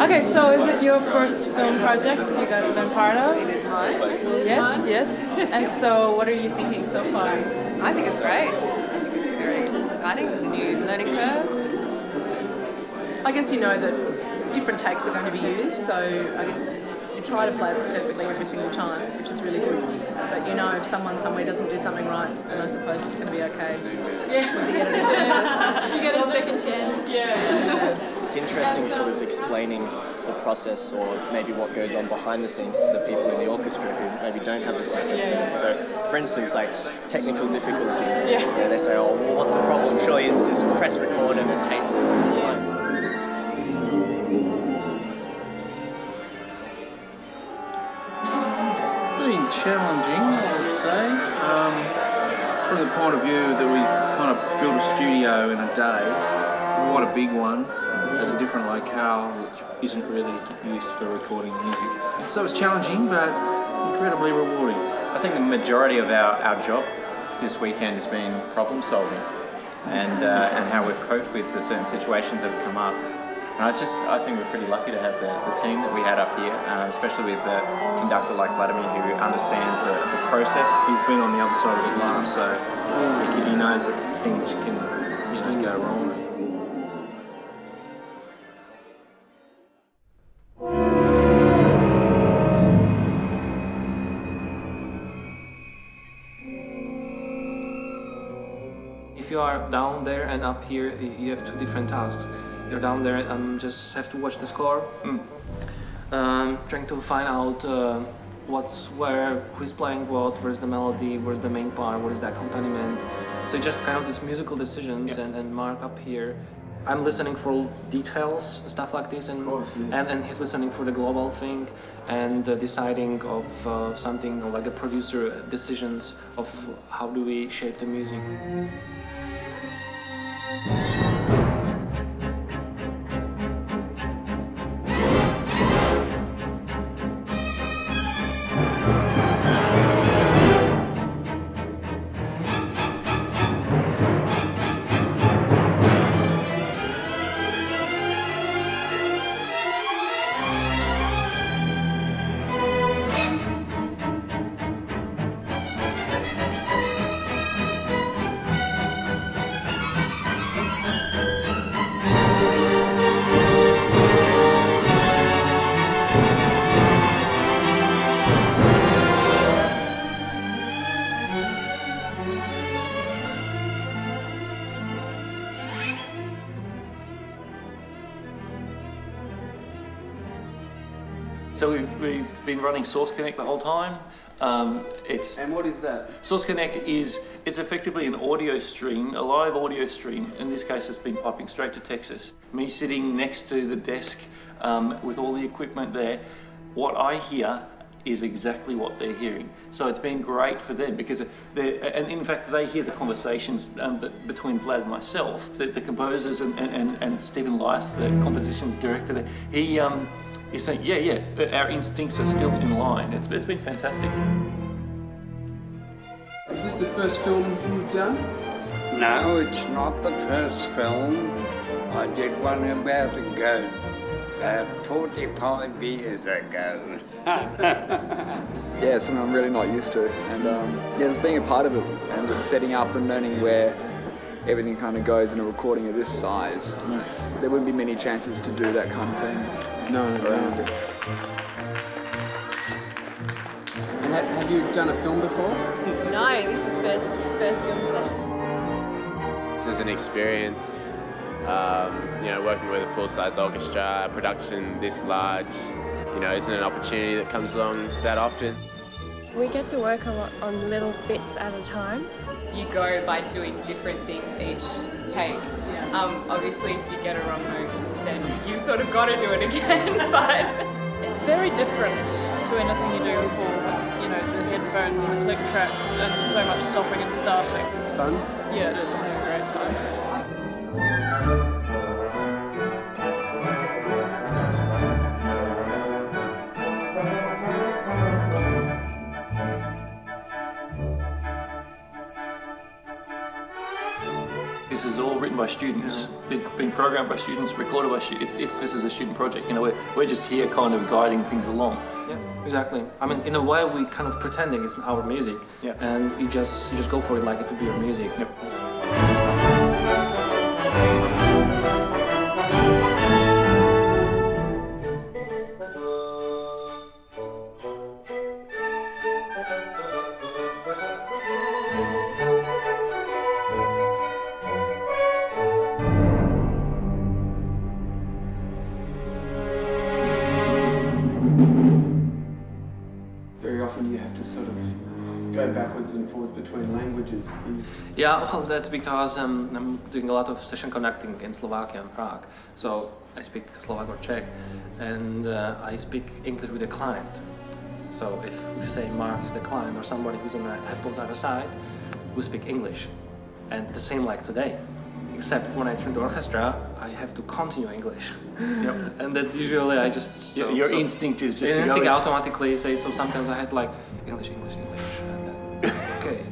Okay, so is it your first film project you guys have been part of? It is mine. Yes, yes. And so what are you thinking so far? I think it's great. I think it's very exciting, new learning curve. I guess you know that different takes are going to be used, so I guess you try to play it perfectly every single time, which is really good. But you know if someone somewhere doesn't do something right, then I suppose it's going to be okay with the editing. You get a second chance. Yeah. It's interesting sort of explaining the process or maybe what goes on behind the scenes to the people in the orchestra who maybe don't have as much experience. So, for instance, like technical difficulties. Yeah, they say, oh, well, what's the problem? Surely it's just press record and it tapes it. It's fine. Been challenging, I would say, from the point of view that we kind of built a studio in a day, quite a big one, at a different locale which isn't really used for recording music. So it's challenging but incredibly rewarding. I think the majority of our job this weekend has been problem solving and how we've coped with the certain situations that have come up. And I think we're pretty lucky to have the team that we had up here, especially with the conductor like Vladimir who understands the process. He's been on the other side of the glass, so he knows that things can go wrong. If you are down there and up here, you have two different tasks. You're down there and just have to watch the score, trying to find out what's where, who's playing what, where's the melody, where's the main part, where's the accompaniment. So just kind of these musical decisions and Mark up here. I'm listening for details, stuff like this, and he's listening for the global thing and deciding of something like the producer decisions of how do we shape the music. So we've been running Source Connect the whole time. And what is that? Source Connect it's effectively an audio stream, a live audio stream. In this case, it's been piping straight to Texas. Me sitting next to the desk with all the equipment there. What I hear is exactly what they're hearing. So it's been great for them because and in fact they hear the conversations between Vlad and myself. The composers and Stephen Lice, the composition director there, he's saying, yeah, our instincts are still in line. It's been fantastic. Is this the first film you've done? No, it's not the first film. I did one about 45 years ago. Yeah, it's something I'm really not used to. And just being a part of it and just setting up and learning where everything kind of goes in a recording of this size. There wouldn't be many chances to do that kind of thing. No. And have you done a film before? No, this is first film session. This is an experience, working with a full-size orchestra, production this large, isn't an opportunity that comes along that often. We get to work a lot on little bits at a time. You go by doing different things each take. Obviously, if you get a wrong note, then you sort of got to do it again, but it's very different to anything you do before, the headphones and the click tracks and so much stopping and starting. It's fun? Yeah, it is. I'm having a great time. This is all written by students, being programmed by students, recorded by students. This is a student project. You know, we're just here kind of guiding things along. Yeah, exactly. I mean, in a way, we kind of pretending it's our music, and you just go for it like it would be your music. Yep. Very often you have to sort of go backwards and forwards between languages. Yeah, well, that's because I'm doing a lot of session conducting in Slovakia and Prague. So I speak Slovak or Czech, and I speak English with the client. So if we say Mark is the client or somebody who's on the headphones other side, we speak English. And the same like today. Except when I turn to orchestra, I have to continue English. Yep. And that's usually I just... Your instinct is just instinct to go automatically say, so sometimes I had like English, and then, okay.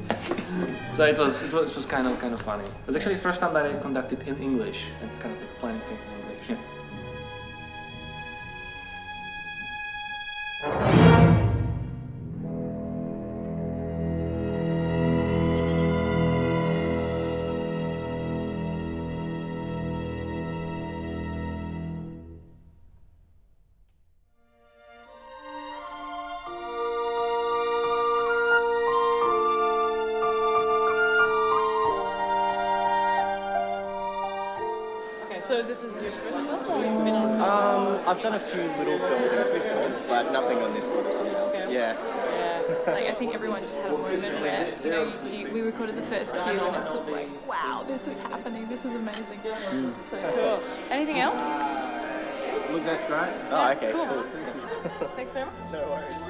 So it was kind of funny. It was actually the first time that I conducted in English and kind of explaining things in English. Yeah. So this is your first film, or you've been on? I've done a few little film things before, but nothing on this sort of scale. Yeah. Like I think everyone just had a moment where we recorded the first cue and it's sort of like, wow, this is happening, this is amazing. So cool. Anything else? Look, that's great. Oh, okay, cool. Thanks very much. No worries.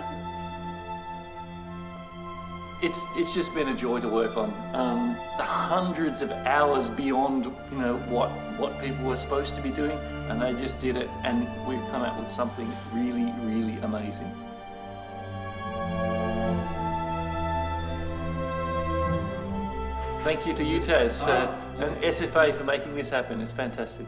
It's just been a joy to work on. The hundreds of hours beyond what people were supposed to be doing, and they just did it, and we've come out with something really, really amazing. Thank you to UTAS and SFA for making this happen. It's fantastic.